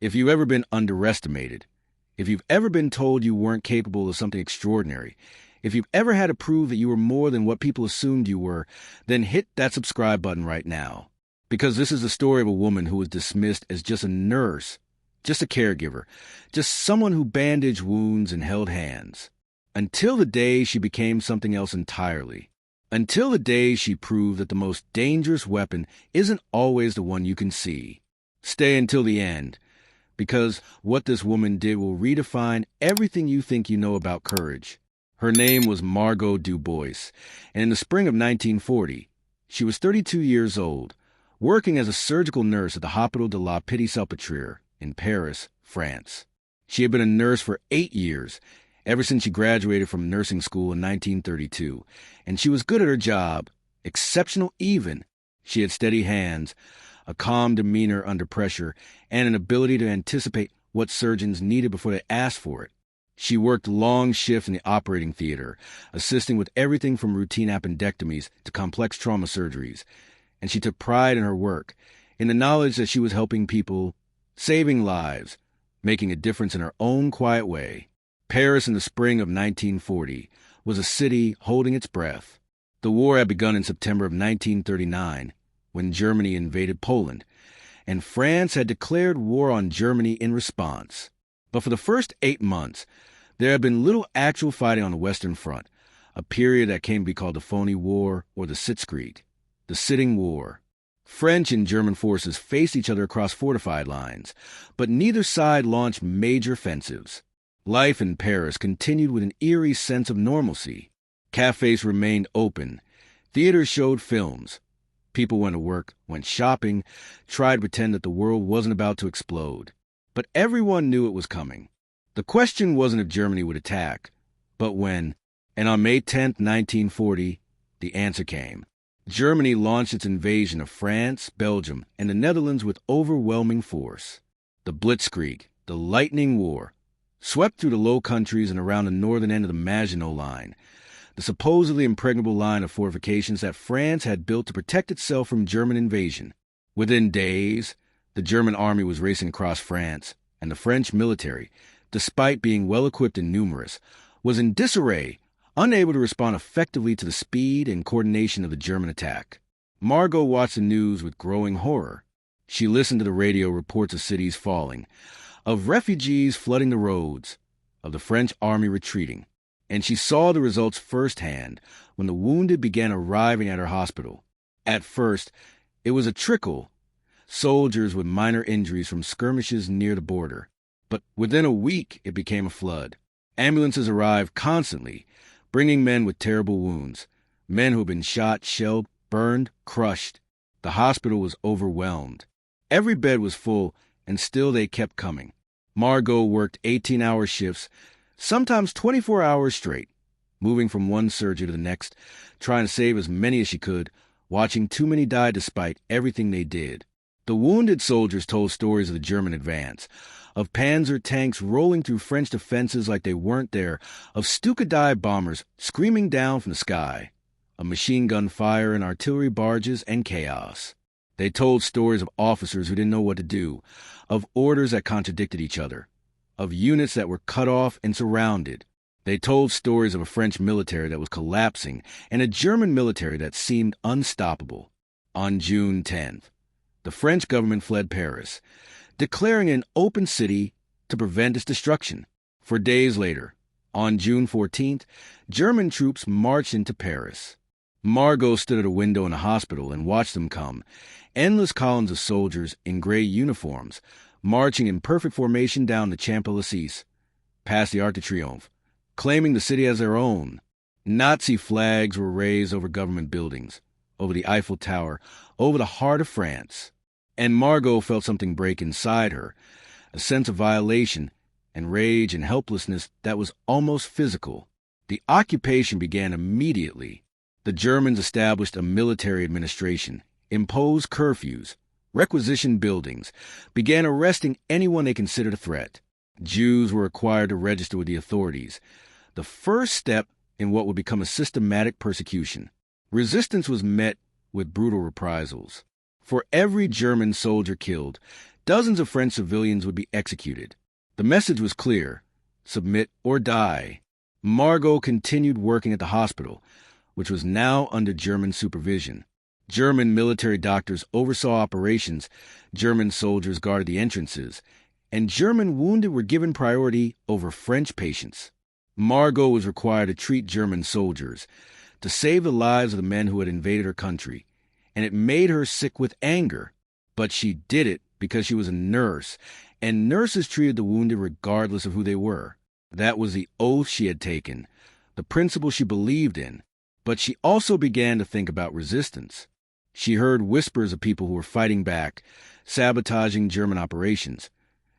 If you've ever been underestimated, if you've ever been told you weren't capable of something extraordinary, if you've ever had to prove that you were more than what people assumed you were, then hit that subscribe button right now. Because this is the story of a woman who was dismissed as just a nurse, just a caregiver, just someone who bandaged wounds and held hands. Until the day she became something else entirely. Until the day she proved that the most dangerous weapon isn't always the one you can see. Stay until the end, because what this woman did will redefine everything you think you know about courage. Her name was Margot Du Bois, and in the spring of 1940, she was 32 years old, working as a surgical nurse at the Hôpital de la Petite-Salpêtrière in Paris, France. She had been a nurse for 8 years, ever since she graduated from nursing school in 1932, and she was good at her job, exceptional even. She had steady hands, a calm demeanor under pressure, and an ability to anticipate what surgeons needed before they asked for it. She worked long shifts in the operating theater, assisting with everything from routine appendectomies to complex trauma surgeries, and she took pride in her work, in the knowledge that she was helping people, saving lives, making a difference in her own quiet way. Paris in the spring of 1940 was a city holding its breath. The war had begun in September of 1939, when Germany invaded Poland, and France had declared war on Germany in response. But for the first 8 months, there had been little actual fighting on the Western Front, a period that came to be called the Phony War or the Sitzkrieg, the Sitting War. French and German forces faced each other across fortified lines, but neither side launched major offensives. Life in Paris continued with an eerie sense of normalcy. Cafes remained open. Theaters showed films. People went to work, went shopping, tried to pretend that the world wasn't about to explode. But everyone knew it was coming. The question wasn't if Germany would attack, but when. And on May 10, 1940, the answer came. Germany launched its invasion of France, Belgium, and the Netherlands with overwhelming force. The Blitzkrieg, the Lightning War, swept through the Low Countries and around the northern end of the Maginot Line, the supposedly impregnable line of fortifications that France had built to protect itself from German invasion. Within days, the German army was racing across France, and the French military, despite being well-equipped and numerous, was in disarray, unable to respond effectively to the speed and coordination of the German attack. Margot watched the news with growing horror. She listened to the radio reports of cities falling, of refugees flooding the roads, of the French army retreating, and she saw the results firsthand when the wounded began arriving at her hospital. At first, it was a trickle, soldiers with minor injuries from skirmishes near the border. But within a week, it became a flood. Ambulances arrived constantly, bringing men with terrible wounds, men who had been shot, shelled, burned, crushed. The hospital was overwhelmed. Every bed was full, and still they kept coming. Margot worked 18-hour shifts, sometimes 24 hours straight, moving from one surgery to the next, trying to save as many as she could, watching too many die despite everything they did. The wounded soldiers told stories of the German advance, of Panzer tanks rolling through French defenses like they weren't there, of Stuka bombers screaming down from the sky, of machine gun fire and artillery barges and chaos. They told stories of officers who didn't know what to do, of orders that contradicted each other, of units that were cut off and surrounded. They told stories of a French military that was collapsing and a German military that seemed unstoppable. On June 10th, the French government fled Paris, declaring an open city to prevent its destruction. 4 days later, on June 14th, German troops marched into Paris. Margot stood at a window in a hospital and watched them come, endless columns of soldiers in gray uniforms, marching in perfect formation down the Champs-Élysées, past the Arc de Triomphe, claiming the city as their own. Nazi flags were raised over government buildings, over the Eiffel Tower, over the heart of France. And Margot felt something break inside her, a sense of violation and rage and helplessness that was almost physical. The occupation began immediately. The Germans established a military administration, imposed curfews, requisitioned buildings, began arresting anyone they considered a threat. Jews were required to register with the authorities, the first step in what would become a systematic persecution. Resistance was met with brutal reprisals. For every German soldier killed, dozens of French civilians would be executed. The message was clear: submit or die. Margot continued working at the hospital, which was now under German supervision. German military doctors oversaw operations, German soldiers guarded the entrances, and German wounded were given priority over French patients. Margot was required to treat German soldiers, to save the lives of the men who had invaded her country, and it made her sick with anger. But she did it because she was a nurse, and nurses treated the wounded regardless of who they were. That was the oath she had taken, the principle she believed in. But she also began to think about resistance. She heard whispers of people who were fighting back, sabotaging German operations,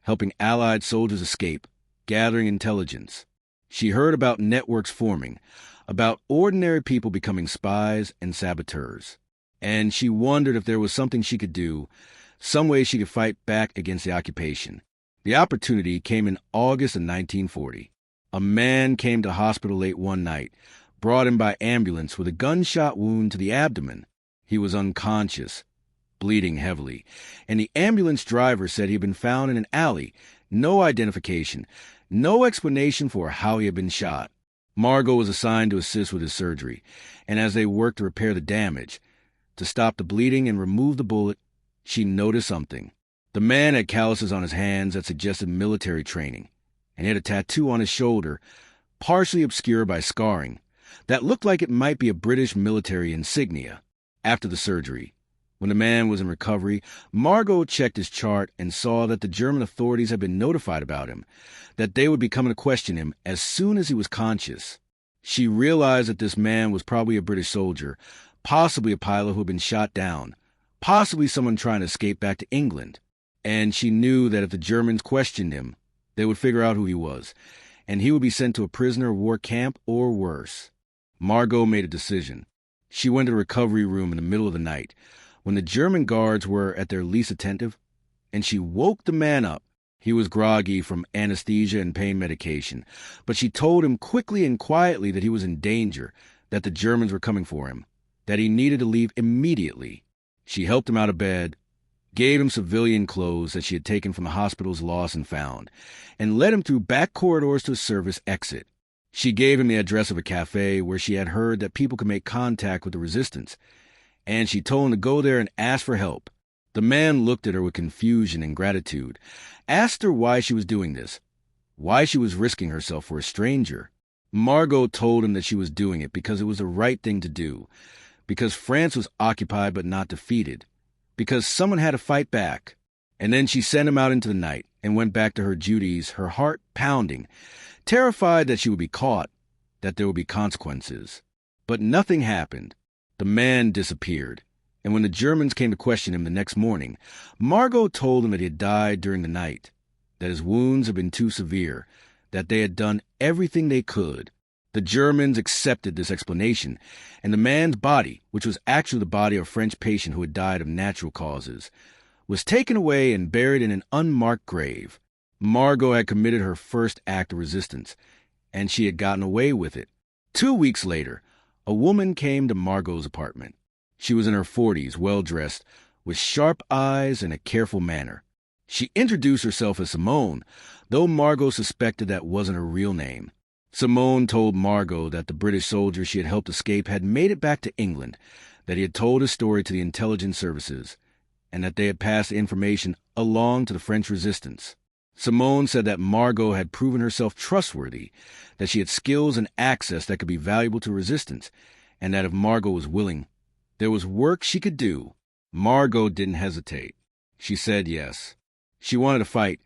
helping Allied soldiers escape, gathering intelligence. She heard about networks forming, about ordinary people becoming spies and saboteurs. And she wondered if there was something she could do, some way she could fight back against the occupation. The opportunity came in August of 1940. A man came to hospital late one night, brought in by ambulance with a gunshot wound to the abdomen. He was unconscious, bleeding heavily, and the ambulance driver said he had been found in an alley. No identification, no explanation for how he had been shot. Margot was assigned to assist with his surgery, and as they worked to repair the damage, to stop the bleeding and remove the bullet, she noticed something. The man had calluses on his hands that suggested military training, and he had a tattoo on his shoulder, partially obscured by scarring, that looked like it might be a British military insignia. After the surgery, when the man was in recovery, Margot checked his chart and saw that the German authorities had been notified about him, that they would be coming to question him as soon as he was conscious. She realized that this man was probably a British soldier, possibly a pilot who had been shot down, possibly someone trying to escape back to England. And she knew that if the Germans questioned him, they would figure out who he was, and he would be sent to a prisoner of war camp or worse. Margot made a decision. She went to the recovery room in the middle of the night, when the German guards were at their least attentive, and she woke the man up. He was groggy from anesthesia and pain medication, but she told him quickly and quietly that he was in danger, that the Germans were coming for him, that he needed to leave immediately. She helped him out of bed, gave him civilian clothes that she had taken from the hospital's lost and found, and led him through back corridors to a service exit. She gave him the address of a cafe where she had heard that people could make contact with the resistance, and she told him to go there and ask for help. The man looked at her with confusion and gratitude, asked her why she was doing this, why she was risking herself for a stranger. Margot told him that she was doing it because it was the right thing to do, because France was occupied but not defeated, because someone had to fight back. And then she sent him out into the night and went back to her duties, her heart pounding, terrified that she would be caught, that there would be consequences. But nothing happened. The man disappeared, and when the Germans came to question him the next morning, Margot told them that he had died during the night, that his wounds had been too severe, that they had done everything they could. The Germans accepted this explanation, and the man's body, which was actually the body of a French patient who had died of natural causes, was taken away and buried in an unmarked grave. Margot had committed her first act of resistance, and she had gotten away with it. 2 weeks later, a woman came to Margot's apartment. She was in her 40s, well-dressed, with sharp eyes and a careful manner. She introduced herself as Simone, though Margot suspected that wasn't her real name. Simone told Margot that the British soldier she had helped escape had made it back to England, that he had told his story to the intelligence services, and that they had passed the information along to the French resistance. Simone said that Margot had proven herself trustworthy, that she had skills and access that could be valuable to resistance, and that if Margot was willing, there was work she could do. Margot didn't hesitate. She said yes. She wanted to fight,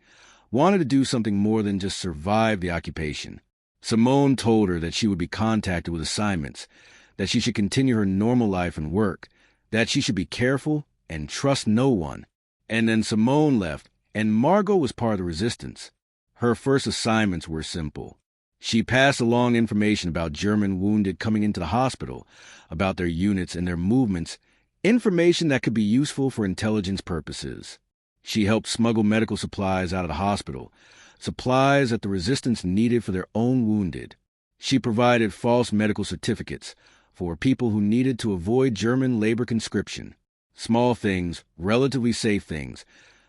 wanted to do something more than just survive the occupation. Simone told her that she would be contacted with assignments, that she should continue her normal life and work, that she should be careful and trust no one. And then Simone left, and Margot was part of the resistance. Her first assignments were simple. She passed along information about German wounded coming into the hospital, about their units and their movements, information that could be useful for intelligence purposes. She helped smuggle medical supplies out of the hospital, supplies that the resistance needed for their own wounded. She provided false medical certificates for people who needed to avoid German labor conscription. Small things, relatively safe things,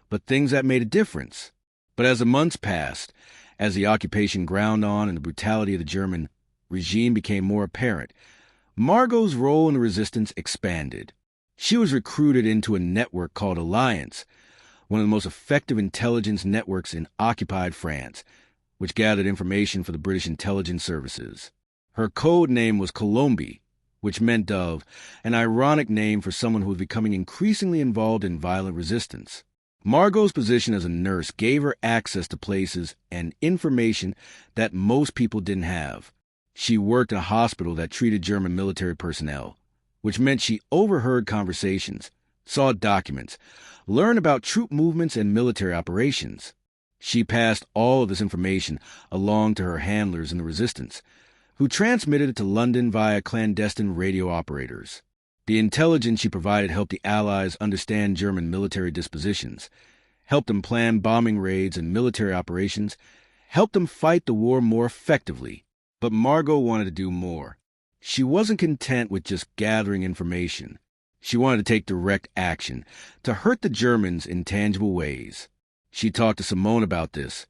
but things that made a difference. But as the months passed, as the occupation ground on and the brutality of the German regime became more apparent, Margot's role in the resistance expanded. She was recruited into a network called Alliance, one of the most effective intelligence networks in occupied France, which gathered information for the British intelligence services. Her code name was Colombi, which meant dove, an ironic name for someone who was becoming increasingly involved in violent resistance. Margot's position as a nurse gave her access to places and information that most people didn't have. She worked in a hospital that treated German military personnel, which meant she overheard conversations, saw documents, learned about troop movements and military operations. She passed all of this information along to her handlers in the resistance, who transmitted it to London via clandestine radio operators. The intelligence she provided helped the Allies understand German military dispositions, helped them plan bombing raids and military operations, helped them fight the war more effectively. But Margot wanted to do more. She wasn't content with just gathering information. She wanted to take direct action, to hurt the Germans in tangible ways. She talked to Simone about this,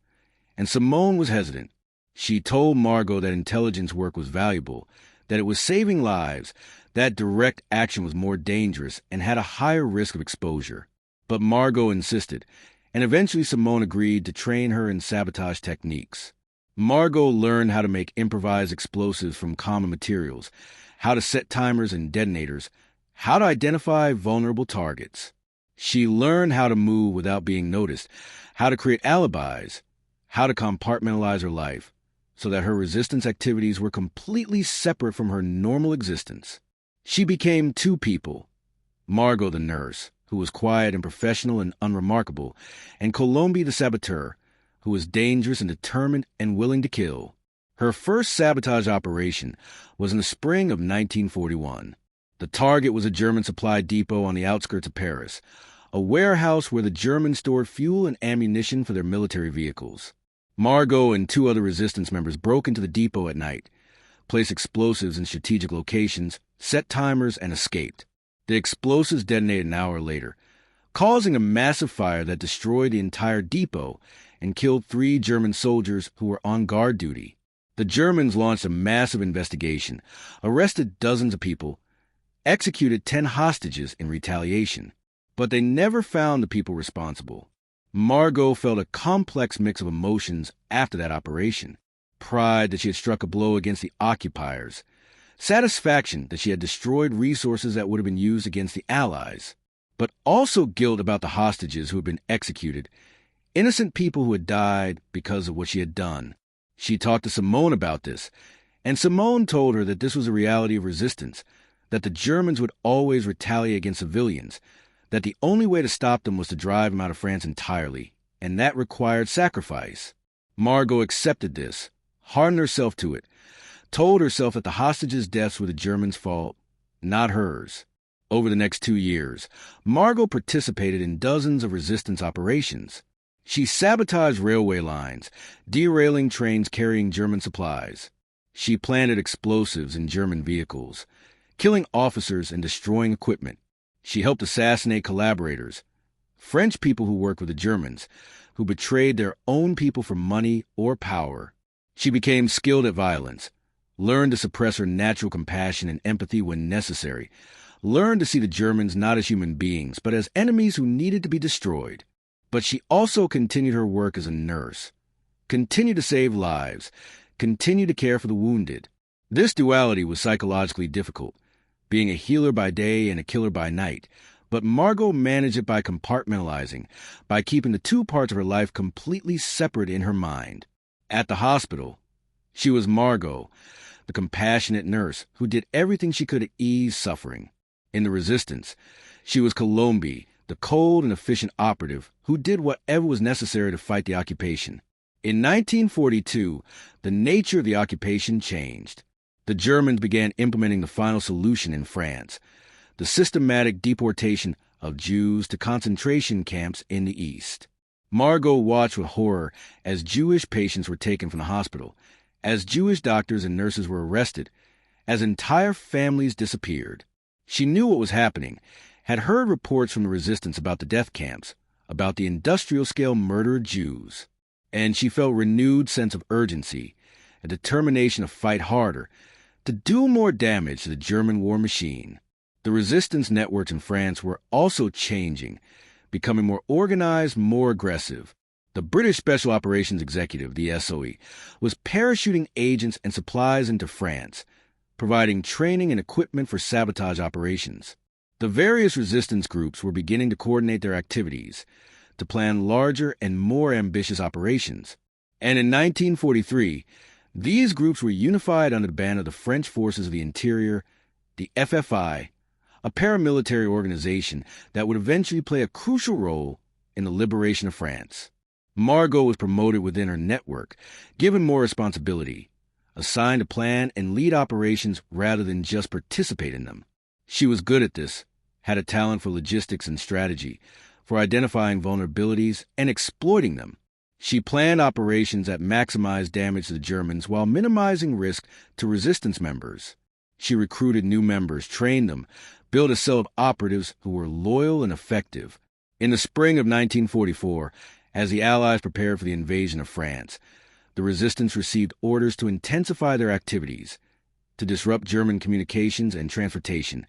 and Simone was hesitant. She told Margot that intelligence work was valuable, that it was saving lives, that direct action was more dangerous and had a higher risk of exposure. But Margot insisted, and eventually Simone agreed to train her in sabotage techniques. Margot learned how to make improvised explosives from common materials, how to set timers and detonators, how to identify vulnerable targets. She learned how to move without being noticed, how to create alibis, how to compartmentalize her life, so that her resistance activities were completely separate from her normal existence. She became two people: Margot the nurse, who was quiet and professional and unremarkable, and Colombi the saboteur, who was dangerous and determined and willing to kill. Her first sabotage operation was in the spring of 1941. The target was a German supply depot on the outskirts of Paris, a warehouse where the Germans stored fuel and ammunition for their military vehicles. Margot and two other resistance members broke into the depot at night, placed explosives in strategic locations, set timers, and escaped. The explosives detonated an hour later, causing a massive fire that destroyed the entire depot and killed 3 German soldiers who were on guard duty. The Germans launched a massive investigation, arrested dozens of people, executed 10 hostages in retaliation. But they never found the people responsible. Margot felt a complex mix of emotions after that operation: pride that she had struck a blow against the occupiers, satisfaction that she had destroyed resources that would have been used against the Allies, but also guilt about the hostages who had been executed, innocent people who had died because of what she had done. She talked to Simone about this, and Simone told her that this was a reality of resistance, that the Germans would always retaliate against civilians, that the only way to stop them was to drive them out of France entirely, and that required sacrifice. Margot accepted this, hardened herself to it, told herself that the hostages' deaths were the Germans' fault, not hers. Over the next 2 years, Margot participated in dozens of resistance operations. She sabotaged railway lines, derailing trains carrying German supplies. She planted explosives in German vehicles, killing officers and destroying equipment. She helped assassinate collaborators, French people who worked with the Germans, who betrayed their own people for money or power. She became skilled at violence, learned to suppress her natural compassion and empathy when necessary, learned to see the Germans not as human beings, but as enemies who needed to be destroyed. But she also continued her work as a nurse, continued to save lives, continued to care for the wounded. This duality was psychologically difficult, being a healer by day and a killer by night, but Margot managed it by compartmentalizing, by keeping the two parts of her life completely separate in her mind. At the hospital, she was Margot, the compassionate nurse who did everything she could to ease suffering. In the resistance, she was Colombi, the cold and efficient operative who did whatever was necessary to fight the occupation. In 1942, the nature of the occupation changed. The Germans began implementing the final solution in France, the systematic deportation of Jews to concentration camps in the East. Margot watched with horror as Jewish patients were taken from the hospital, as Jewish doctors and nurses were arrested, as entire families disappeared. She knew what was happening, had heard reports from the resistance about the death camps, about the industrial-scale murder of Jews, and she felt a renewed sense of urgency, a determination to fight harder, to do more damage to the German war machine. The resistance networks in France were also changing, becoming more organized, more aggressive. The British Special Operations Executive, the SOE, was parachuting agents and supplies into France, providing training and equipment for sabotage operations. The various resistance groups were beginning to coordinate their activities, to plan larger and more ambitious operations. And in 1943, these groups were unified under the banner of the French Forces of the Interior, the FFI, a paramilitary organization that would eventually play a crucial role in the liberation of France. Margot was promoted within her network, given more responsibility, assigned to plan and lead operations rather than just participate in them. She was good at this, had a talent for logistics and strategy, for identifying vulnerabilities and exploiting them. She planned operations that maximized damage to the Germans while minimizing risk to resistance members. She recruited new members, trained them, built a cell of operatives who were loyal and effective. In the spring of 1944, as the Allies prepared for the invasion of France, the resistance received orders to intensify their activities, to disrupt German communications and transportation,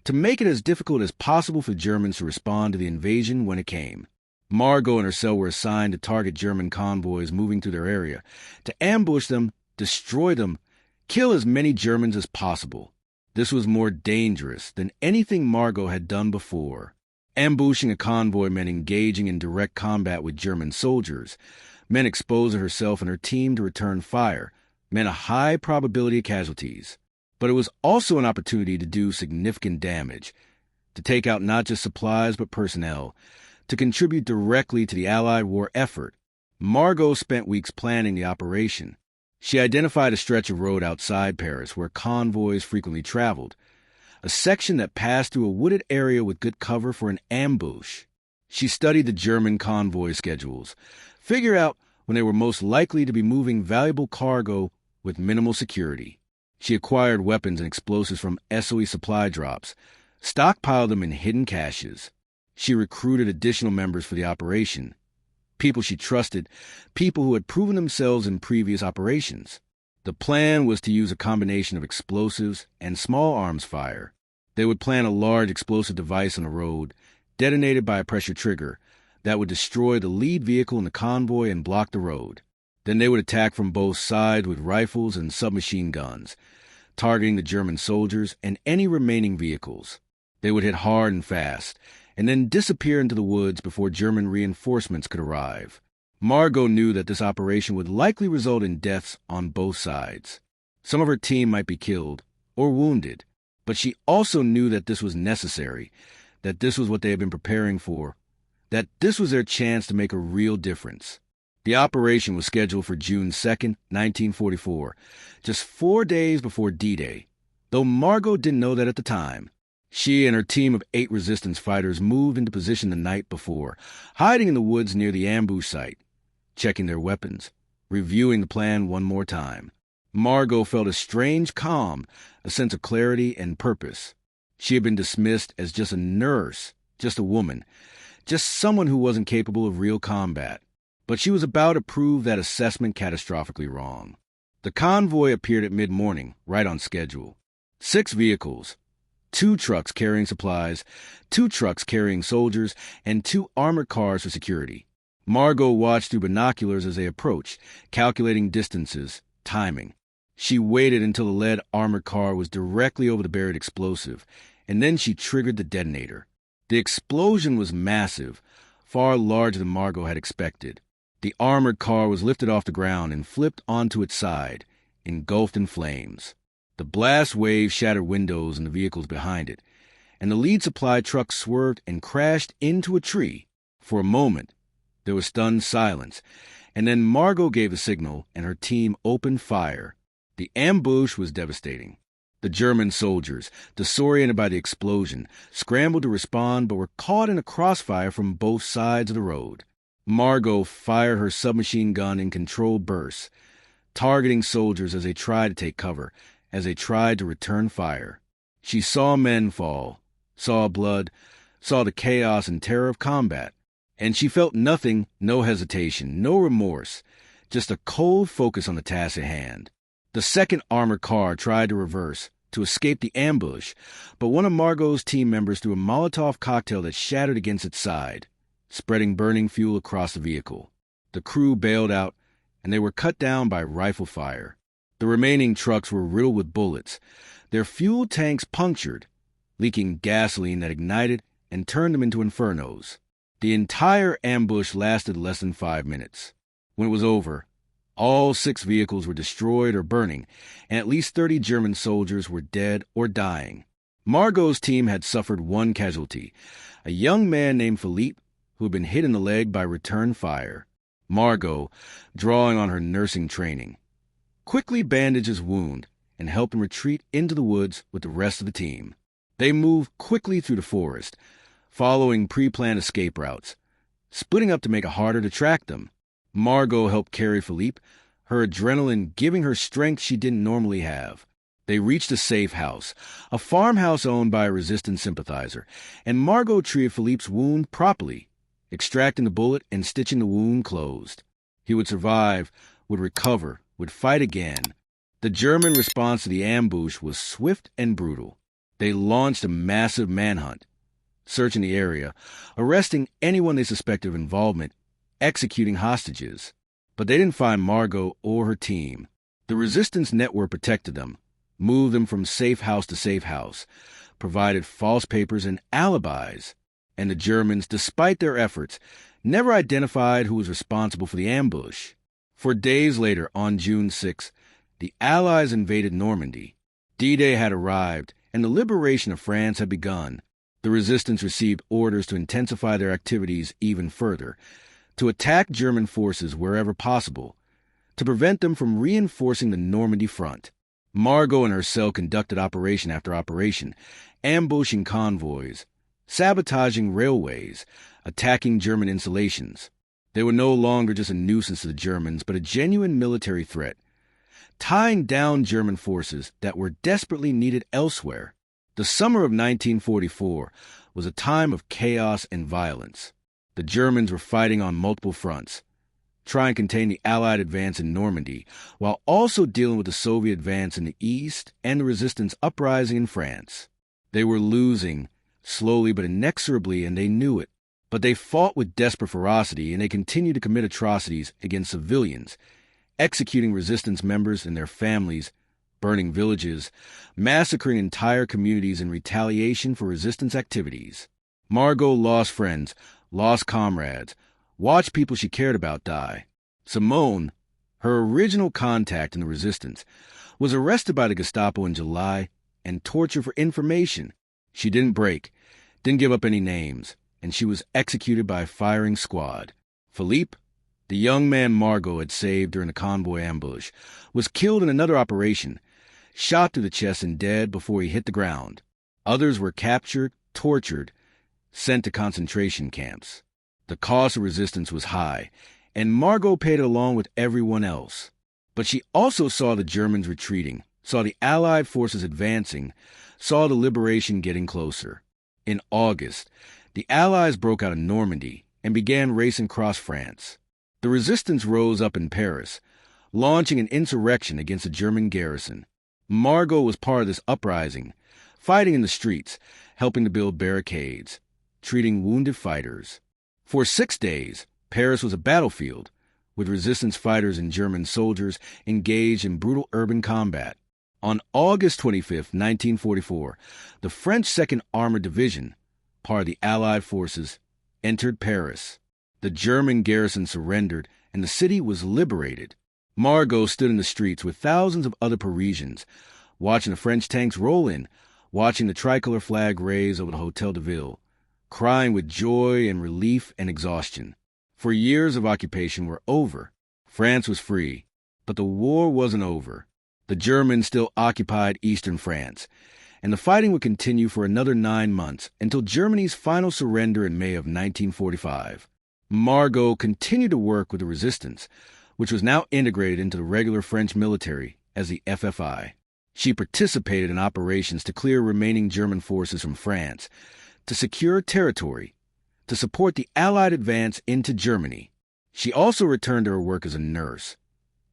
to make it as difficult as possible for Germans to respond to the invasion when it came. Margot and her cell were assigned to target German convoys moving through their area, to ambush them, destroy them, kill as many Germans as possible. This was more dangerous than anything Margot had done before. Ambushing a convoy meant engaging in direct combat with German soldiers, meant exposing herself and her team to return fire, meant a high probability of casualties. But it was also an opportunity to do significant damage, to take out not just supplies but personnel, to contribute directly to the Allied war effort. Margot spent weeks planning the operation. She identified a stretch of road outside Paris where convoys frequently traveled, a section that passed through a wooded area with good cover for an ambush. She studied the German convoy schedules, figured out when they were most likely to be moving valuable cargo with minimal security. She acquired weapons and explosives from SOE supply drops, stockpiled them in hidden caches. She recruited additional members for the operation, people she trusted, people who had proven themselves in previous operations. The plan was to use a combination of explosives and small arms fire. They would plant a large explosive device on the road, detonated by a pressure trigger, that would destroy the lead vehicle in the convoy and block the road. Then they would attack from both sides with rifles and submachine guns, targeting the German soldiers and any remaining vehicles. They would hit hard and fast, and then disappear into the woods before German reinforcements could arrive. Margot knew that this operation would likely result in deaths on both sides. Some of her team might be killed or wounded, but she also knew that this was necessary, that this was what they had been preparing for, that this was their chance to make a real difference. The operation was scheduled for June 2nd, 1944, just 4 days before D-Day, though Margot didn't know that at the time. She and her team of 8 resistance fighters moved into position the night before, hiding in the woods near the ambush site, checking their weapons, reviewing the plan one more time. Margot felt a strange calm, a sense of clarity and purpose. She had been dismissed as just a nurse, just a woman, just someone who wasn't capable of real combat. But she was about to prove that assessment catastrophically wrong. The convoy appeared at mid-morning, right on schedule. 6 vehicles, 2 trucks carrying supplies, 2 trucks carrying soldiers, and 2 armored cars for security. Margot watched through binoculars as they approached, calculating distances, timing. She waited until the lead armored car was directly over the buried explosive, and then she triggered the detonator. The explosion was massive, far larger than Margot had expected. The armored car was lifted off the ground and flipped onto its side, engulfed in flames. The blast wave shattered windows in the vehicles behind it, and the lead supply truck swerved and crashed into a tree. For a moment, there was stunned silence, and then Margot gave a signal and her team opened fire. The ambush was devastating. The German soldiers, disoriented by the explosion, scrambled to respond but were caught in a crossfire from both sides of the road. Margot fired her submachine gun in controlled bursts, targeting soldiers as they tried to take cover, as they tried to return fire. She saw men fall, saw blood, saw the chaos and terror of combat. And she felt nothing, no hesitation, no remorse, just a cold focus on the task at hand. The second armored car tried to reverse, to escape the ambush, but one of Margot's team members threw a Molotov cocktail that shattered against its side, spreading burning fuel across the vehicle. The crew bailed out, and they were cut down by rifle fire. The remaining trucks were riddled with bullets, their fuel tanks punctured, leaking gasoline that ignited and turned them into infernos. The entire ambush lasted less than 5 minutes. When it was over, all 6 vehicles were destroyed or burning, and at least 30 German soldiers were dead or dying. Margot's team had suffered one casualty, a young man named Philippe who had been hit in the leg by return fire. Margot, drawing on her nursing training, quickly bandaged his wound and helped him retreat into the woods with the rest of the team. They moved quickly through the forest, following pre-planned escape routes, splitting up to make it harder to track them. Margot helped carry Philippe, her adrenaline giving her strength she didn't normally have. They reached a safe house, a farmhouse owned by a resistance sympathizer, and Margot treated Philippe's wound properly, extracting the bullet and stitching the wound closed. He would survive, would recover, would fight again. The German response to the ambush was swift and brutal. They launched a massive manhunt, searching the area, arresting anyone they suspected of involvement, executing hostages. But they didn't find Margot or her team. The resistance network protected them, moved them from safe house to safe house, provided false papers and alibis. And the Germans, despite their efforts, never identified who was responsible for the ambush. For days later, on June 6, the Allies invaded Normandy. D-Day had arrived, and the liberation of France had begun. The resistance received orders to intensify their activities even further, to attack German forces wherever possible, to prevent them from reinforcing the Normandy front. Margot and her cell conducted operation after operation, ambushing convoys, sabotaging railways, attacking German installations. They were no longer just a nuisance to the Germans, but a genuine military threat, tying down German forces that were desperately needed elsewhere. The summer of 1944 was a time of chaos and violence. The Germans were fighting on multiple fronts, trying to contain the Allied advance in Normandy, while also dealing with the Soviet advance in the east and the resistance uprising in France. They were losing, slowly but inexorably, and they knew it. But they fought with desperate ferocity, and they continued to commit atrocities against civilians, executing resistance members and their families, burning villages, massacring entire communities in retaliation for resistance activities. Margot lost friends, lost comrades, watched people she cared about die. Simone, her original contact in the resistance, was arrested by the Gestapo in July and tortured for information. She didn't break, didn't give up any names, and she was executed by a firing squad. Philippe, the young man Margot had saved during the convoy ambush, was killed in another operation, shot through the chest and dead before he hit the ground. Others were captured, tortured, sent to concentration camps. The cost of resistance was high, and Margot paid it along with everyone else. But she also saw the Germans retreating, saw the Allied forces advancing, saw the liberation getting closer. In August, the Allies broke out of Normandy and began racing across France. The resistance rose up in Paris, launching an insurrection against the German garrison. Margot was part of this uprising, fighting in the streets, helping to build barricades, treating wounded fighters. For 6 days, Paris was a battlefield, with resistance fighters and German soldiers engaged in brutal urban combat. On August 25, 1944, the French 2nd Armored Division, part of the Allied forces, entered Paris. The German garrison surrendered, and the city was liberated. Margot stood in the streets with thousands of other Parisians, watching the French tanks roll in, watching the tricolor flag raise over the Hôtel de Ville, crying with joy and relief and exhaustion. For years of occupation were over. France was free, but the war wasn't over. The Germans still occupied eastern France, and the fighting would continue for another 9 months until Germany's final surrender in May of 1945. Margot continued to work with the resistance, which was now integrated into the regular French military as the FFI. She participated in operations to clear remaining German forces from France, to secure territory, to support the Allied advance into Germany. She also returned to her work as a nurse,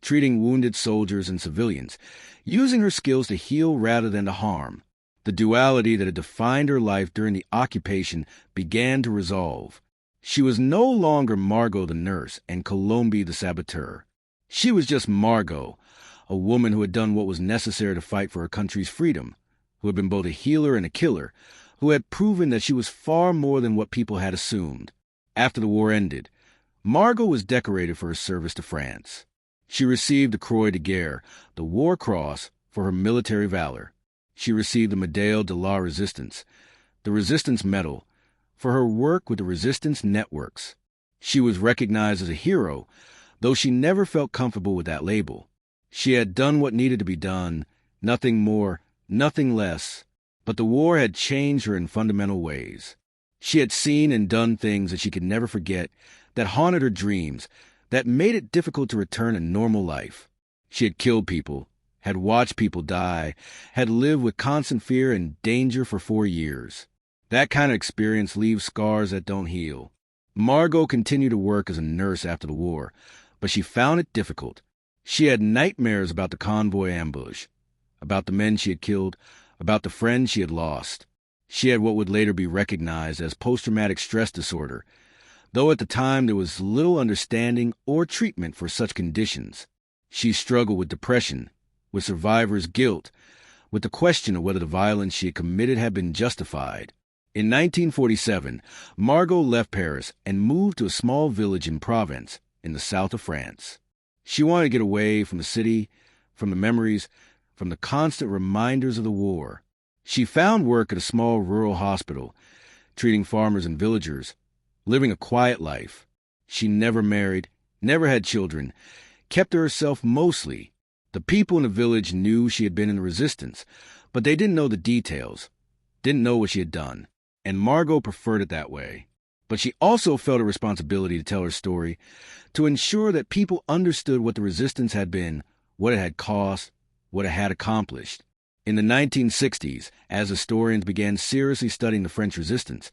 treating wounded soldiers and civilians, using her skills to heal rather than to harm. The duality that had defined her life during the occupation began to resolve. She was no longer Margot the nurse and Colombe the saboteur. She was just Margot, a woman who had done what was necessary to fight for her country's freedom, who had been both a healer and a killer, who had proven that she was far more than what people had assumed. After the war ended, Margot was decorated for her service to France. She received the Croix de Guerre, the War Cross, for her military valor. She received the Médaille de la Résistance, the Resistance Medal, for her work with the resistance networks. She was recognized as a hero, though she never felt comfortable with that label. She had done what needed to be done, nothing more, nothing less, but the war had changed her in fundamental ways. She had seen and done things that she could never forget, that haunted her dreams, that made it difficult to return to normal life. She had killed people, had watched people die, had lived with constant fear and danger for 4 years. That kind of experience leaves scars that don't heal. Margot continued to work as a nurse after the war, but she found it difficult. She had nightmares about the Convoy ambush, about the men she had killed, about the friends she had lost. She had what would later be recognized as post-traumatic stress disorder, though at the time there was little understanding or treatment for such conditions. She struggled with depression, with survivor's guilt, with the question of whether the violence she had committed had been justified. In 1947, Margot left Paris and moved to a small village in Provence, in the south of France. She wanted to get away from the city, from the memories, from the constant reminders of the war. She found work at a small rural hospital, treating farmers and villagers, living a quiet life. She never married, never had children, kept to herself mostly. The people in the village knew she had been in the resistance, but they didn't know the details, didn't know what she had done. And Margot preferred it that way. But she also felt a responsibility to tell her story, to ensure that people understood what the resistance had been, what it had cost, what it had accomplished. In the 1960s, as historians began seriously studying the French resistance,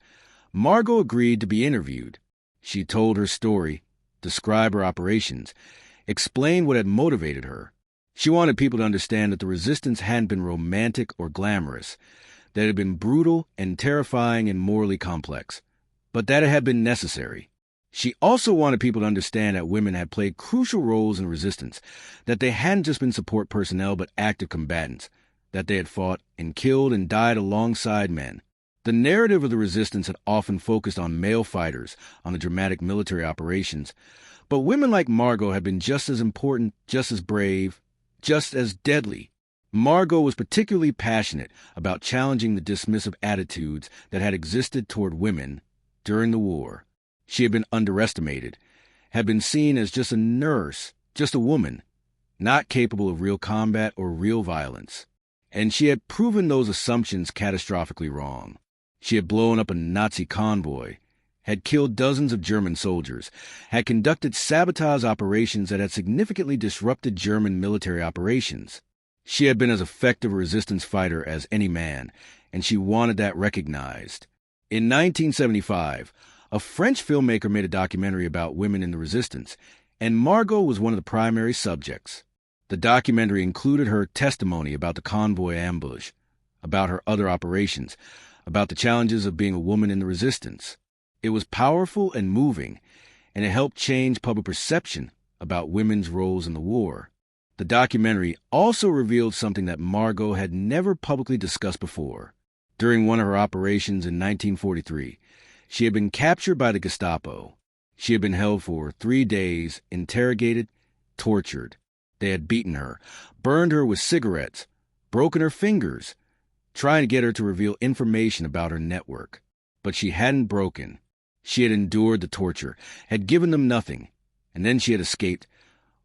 Margot agreed to be interviewed. She told her story, described her operations, explained what had motivated her. She wanted people to understand that the resistance hadn't been romantic or glamorous, that it had been brutal and terrifying and morally complex, but that it had been necessary. She also wanted people to understand that women had played crucial roles in resistance, that they hadn't just been support personnel but active combatants, that they had fought and killed and died alongside men. The narrative of the resistance had often focused on male fighters, on the dramatic military operations, but women like Margot had been just as important, just as brave, just as deadly. Margot was particularly passionate about challenging the dismissive attitudes that had existed toward women during the war. She had been underestimated, had been seen as just a nurse, just a woman, not capable of real combat or real violence. And she had proven those assumptions catastrophically wrong. She had blown up a Nazi convoy, had killed dozens of German soldiers, had conducted sabotage operations that had significantly disrupted German military operations. She had been as effective a resistance fighter as any man, and she wanted that recognized. In 1975, a French filmmaker made a documentary about women in the resistance, and Margot was one of the primary subjects. The documentary included her testimony about the Convoy ambush, about her other operations, about the challenges of being a woman in the resistance. It was powerful and moving, and it helped change public perception about women's roles in the war. The documentary also revealed something that Margot had never publicly discussed before. During one of her operations in 1943, she had been captured by the Gestapo. She had been held for 3 days, interrogated, tortured. They had beaten her, burned her with cigarettes, broken her fingers, trying to get her to reveal information about her network. But she hadn't broken. She had endured the torture, had given them nothing, and then she had escaped,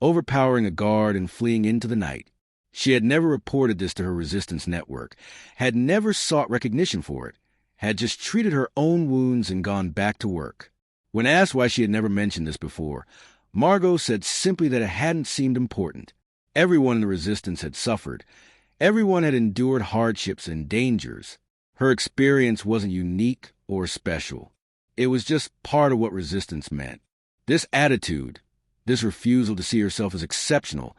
overpowering a guard and fleeing into the night. She had never reported this to her resistance network, had never sought recognition for it, had just treated her own wounds and gone back to work. When asked why she had never mentioned this before, Margot said simply that it hadn't seemed important. Everyone in the resistance had suffered, Everyone had endured hardships and dangers. Her experience wasn't unique or special. It was just part of what resistance meant. This attitude, this refusal to see herself as exceptional,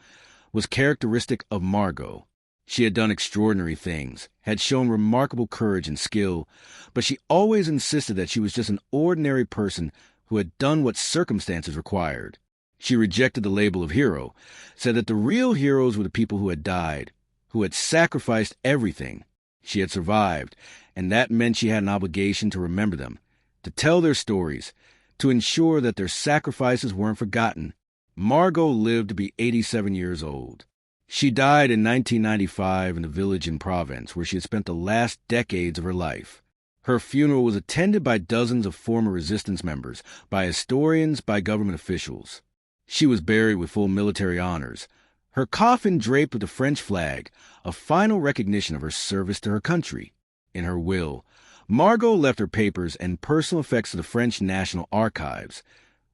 was characteristic of Margot. She had done extraordinary things, had shown remarkable courage and skill, but she always insisted that she was just an ordinary person who had done what circumstances required. She rejected the label of hero, said that the real heroes were the people who had died, who had sacrificed everything. She had survived, and that meant she had an obligation to remember them, to tell their stories, to ensure that their sacrifices weren't forgotten. Margot lived to be 87 years old. She died in 1995 in a village in Provence where she had spent the last decades of her life. Her funeral was attended by dozens of former resistance members, by historians, by government officials. She was buried with full military honors, her coffin draped with the French flag, a final recognition of her service to her country. In her will, Margot left her papers and personal effects to the French National Archives,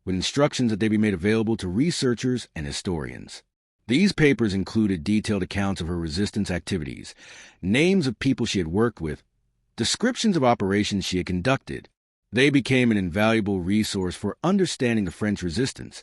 with instructions that they be made available to researchers and historians. These papers included detailed accounts of her resistance activities, names of people she had worked with, descriptions of operations she had conducted. They became an invaluable resource for understanding the French resistance,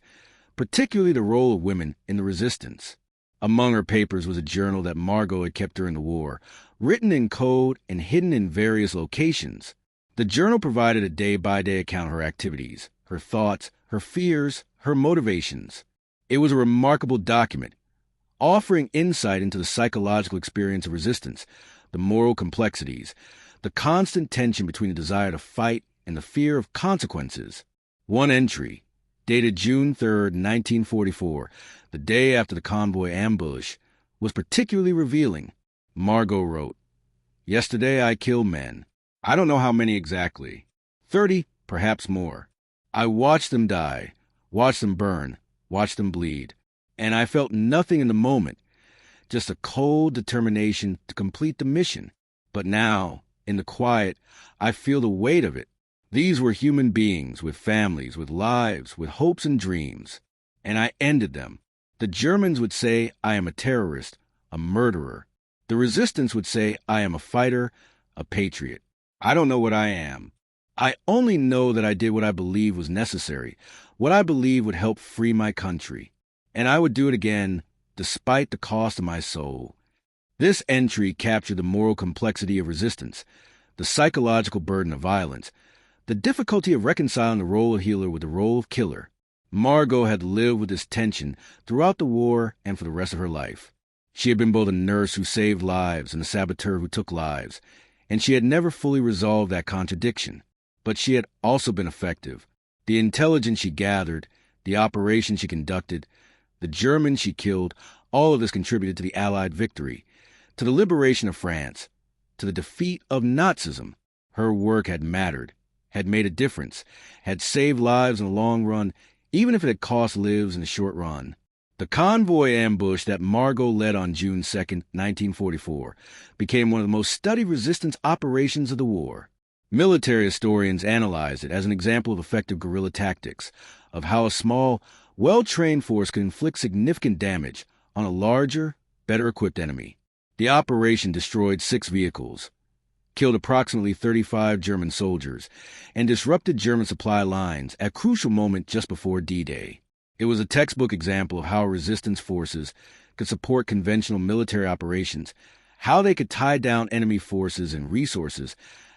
particularly the role of women in the resistance. Among her papers was a journal that Margot had kept during the war, written in code and hidden in various locations. The journal provided a day-by-day account of her activities, her thoughts, her fears, her motivations. It was a remarkable document, offering insight into the psychological experience of resistance, the moral complexities, the constant tension between the desire to fight and the fear of consequences. One entry, dated June 3, 1944, the day after the Convoy ambush, was particularly revealing. Margot wrote, "Yesterday I killed men. I don't know how many exactly. 30, perhaps more. I watched them die, watched them burn, watched them bleed, and I felt nothing in the moment, just a cold determination to complete the mission. But now, in the quiet, I feel the weight of it. These were human beings with families, with lives, with hopes and dreams, and I ended them. The Germans would say I am a terrorist, a murderer. The resistance would say I am a fighter, a patriot. I don't know what I am. I only know that I did what I believed was necessary, what I believed would help free my country. And I would do it again, despite the cost of my soul." This entry captured the moral complexity of resistance, the psychological burden of violence, the difficulty of reconciling the role of healer with the role of killer. Margot had lived with this tension throughout the war and for the rest of her life. She had been both a nurse who saved lives and a saboteur who took lives, and she had never fully resolved that contradiction. But she had also been effective. The intelligence she gathered, the operations she conducted, the Germans she killed, all of this contributed to the Allied victory, to the liberation of France, to the defeat of Nazism. Her work had mattered, had made a difference, had saved lives in the long run, even if it had cost lives in the short run. The Convoy ambush that Margot led on June 2, 1944, became one of the most studied resistance operations of the war. Military historians analyzed it as an example of effective guerrilla tactics, of how a small, well-trained force could inflict significant damage on a larger, better-equipped enemy. The operation destroyed 6 vehicles, killed approximately 35 German soldiers, and disrupted German supply lines at a crucial moment just before D-Day. It was a textbook example of how resistance forces could support conventional military operations, how they could tie down enemy forces and resources,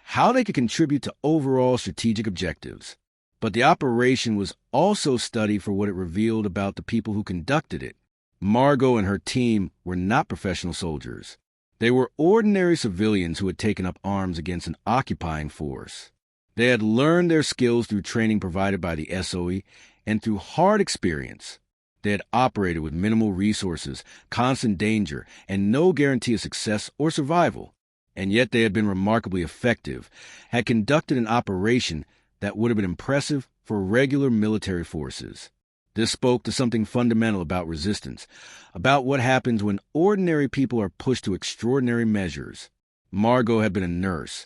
how they could contribute to overall strategic objectives. But the operation was also studied for what it revealed about the people who conducted it. Margot and her team were not professional soldiers. They were ordinary civilians who had taken up arms against an occupying force. They had learned their skills through training provided by the SOE and through hard experience. They had operated with minimal resources, constant danger, and no guarantee of success or survival. And yet they had been remarkably effective, had conducted an operation that would have been impressive for regular military forces. This spoke to something fundamental about resistance, about what happens when ordinary people are pushed to extraordinary measures. Margot had been a nurse,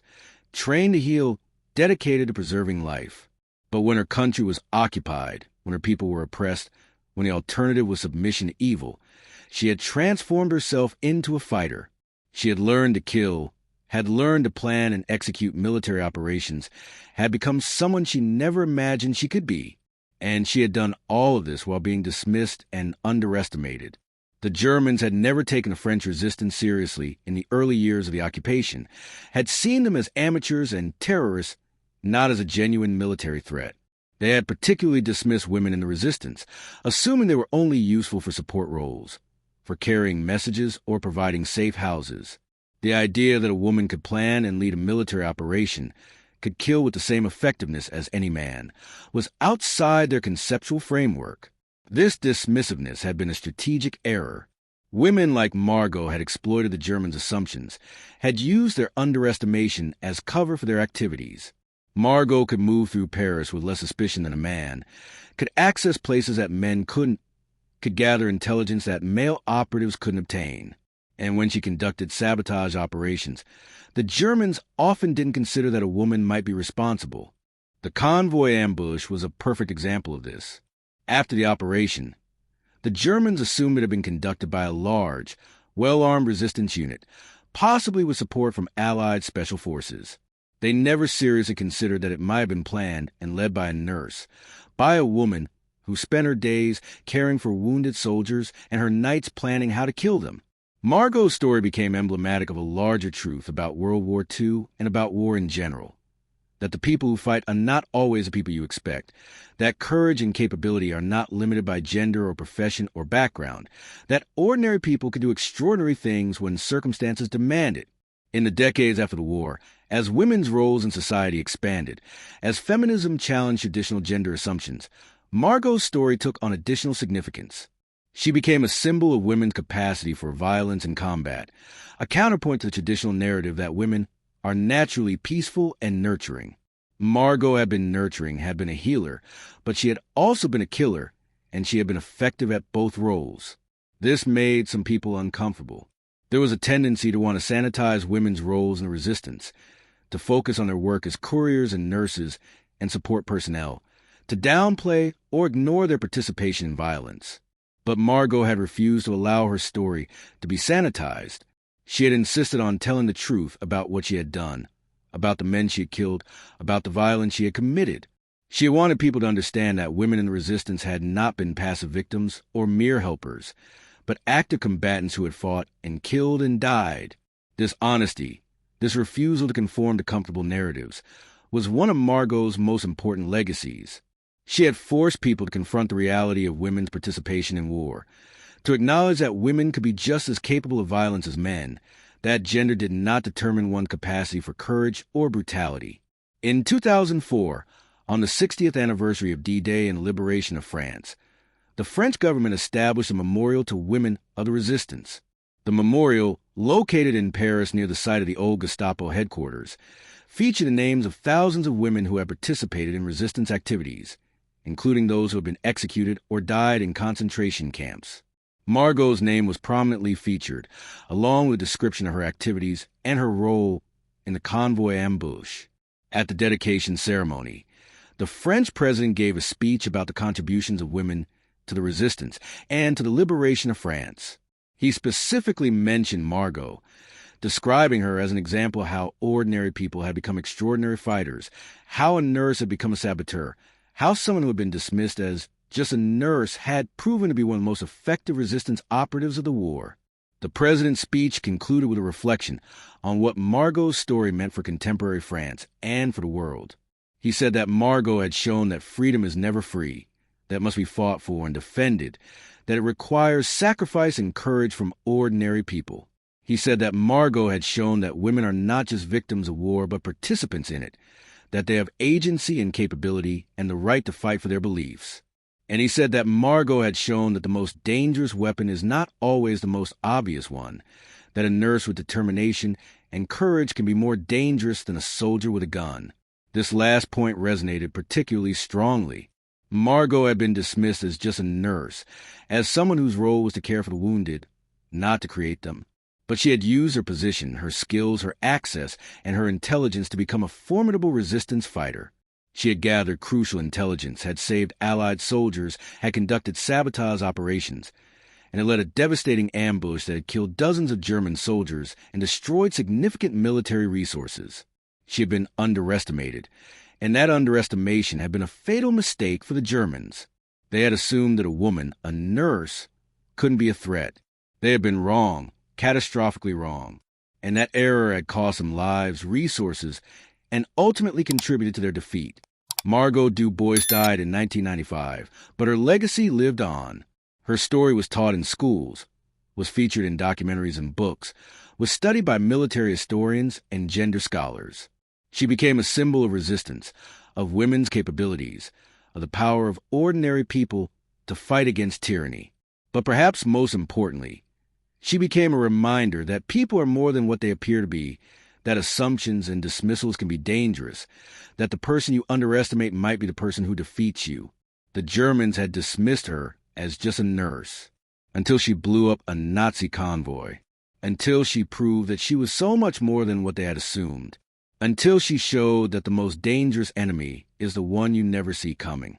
trained to heal, dedicated to preserving life. But when her country was occupied, when her people were oppressed, when the alternative was submission to evil, she had transformed herself into a fighter. She had learned to kill, had learned to plan and execute military operations, had become someone she never imagined she could be. And she had done all of this while being dismissed and underestimated. The Germans had never taken the French resistance seriously in the early years of the occupation, had seen them as amateurs and terrorists, not as a genuine military threat. They had particularly dismissed women in the resistance, assuming they were only useful for support roles, for carrying messages or providing safe houses. The idea that a woman could plan and lead a military operation, could kill with the same effectiveness as any man, was outside their conceptual framework. This dismissiveness had been a strategic error. Women like Margot had exploited the Germans' assumptions, had used their underestimation as cover for their activities. Margot could move through Paris with less suspicion than a man, could access places that men couldn't, could gather intelligence that male operatives couldn't obtain. And when she conducted sabotage operations, the Germans often didn't consider that a woman might be responsible. The Convoy ambush was a perfect example of this. After the operation, the Germans assumed it had been conducted by a large, well-armed resistance unit, possibly with support from Allied special forces. They never seriously considered that it might have been planned and led by a nurse, by a woman who spent her days caring for wounded soldiers and her nights planning how to kill them. Margot's story became emblematic of a larger truth about World War II and about war in general. That the people who fight are not always the people you expect, that courage and capability are not limited by gender or profession or background, that ordinary people can do extraordinary things when circumstances demand it. In the decades after the war, as women's roles in society expanded, as feminism challenged traditional gender assumptions, Margot's story took on additional significance. She became a symbol of women's capacity for violence and combat, a counterpoint to the traditional narrative that women are naturally peaceful and nurturing. Margot had been nurturing, had been a healer, but she had also been a killer, and she had been effective at both roles. This made some people uncomfortable. There was a tendency to want to sanitize women's roles in the resistance, to focus on their work as couriers and nurses and support personnel, to downplay or ignore their participation in violence. But Margot had refused to allow her story to be sanitized. She had insisted on telling the truth about what she had done, about the men she had killed, about the violence she had committed. She had wanted people to understand that women in the resistance had not been passive victims or mere helpers, but active combatants who had fought and killed and died. This honesty, this refusal to conform to comfortable narratives, was one of Margot's most important legacies. She had forced people to confront the reality of women's participation in war, to acknowledge that women could be just as capable of violence as men, that gender did not determine one's capacity for courage or brutality. In 2004, on the 60th anniversary of D-Day and the liberation of France, the French government established a memorial to women of the resistance. The memorial, located in Paris near the site of the old Gestapo headquarters, featured the names of thousands of women who had participated in resistance activities, including those who had been executed or died in concentration camps. Margot's name was prominently featured, along with a description of her activities and her role in the Convoy ambush. At the dedication ceremony, the French president gave a speech about the contributions of women to the resistance and to the liberation of France. He specifically mentioned Margot, describing her as an example of how ordinary people had become extraordinary fighters, how a nurse had become a saboteur, how someone who had been dismissed as just a nurse had proven to be one of the most effective resistance operatives of the war. The president's speech concluded with a reflection on what Margot's story meant for contemporary France and for the world. He said that Margot had shown that freedom is never free, that it must be fought for and defended, that it requires sacrifice and courage from ordinary people. He said that Margot had shown that women are not just victims of war but participants in it, that they have agency and capability and the right to fight for their beliefs. And he said that Margot had shown that the most dangerous weapon is not always the most obvious one, that a nurse with determination and courage can be more dangerous than a soldier with a gun. This last point resonated particularly strongly. Margot had been dismissed as just a nurse, as someone whose role was to care for the wounded, not to create them. But she had used her position, her skills, her access, and her intelligence to become a formidable resistance fighter. She had gathered crucial intelligence, had saved Allied soldiers, had conducted sabotage operations, and it led a devastating ambush that had killed dozens of German soldiers and destroyed significant military resources. She had been underestimated, and that underestimation had been a fatal mistake for the Germans. They had assumed that a woman, a nurse, couldn't be a threat. They had been wrong, catastrophically wrong, and that error had cost them lives, resources, and ultimately contributed to their defeat. Margot Dubois died in 1995, but her legacy lived on. Her story was taught in schools, was featured in documentaries and books, was studied by military historians and gender scholars. She became a symbol of resistance, of women's capabilities, of the power of ordinary people to fight against tyranny. But perhaps most importantly, she became a reminder that people are more than what they appear to be, that assumptions and dismissals can be dangerous, that the person you underestimate might be the person who defeats you. The Germans had dismissed her as just a nurse, until she blew up a Nazi convoy, until she proved that she was so much more than what they had assumed, until she showed that the most dangerous enemy is the one you never see coming.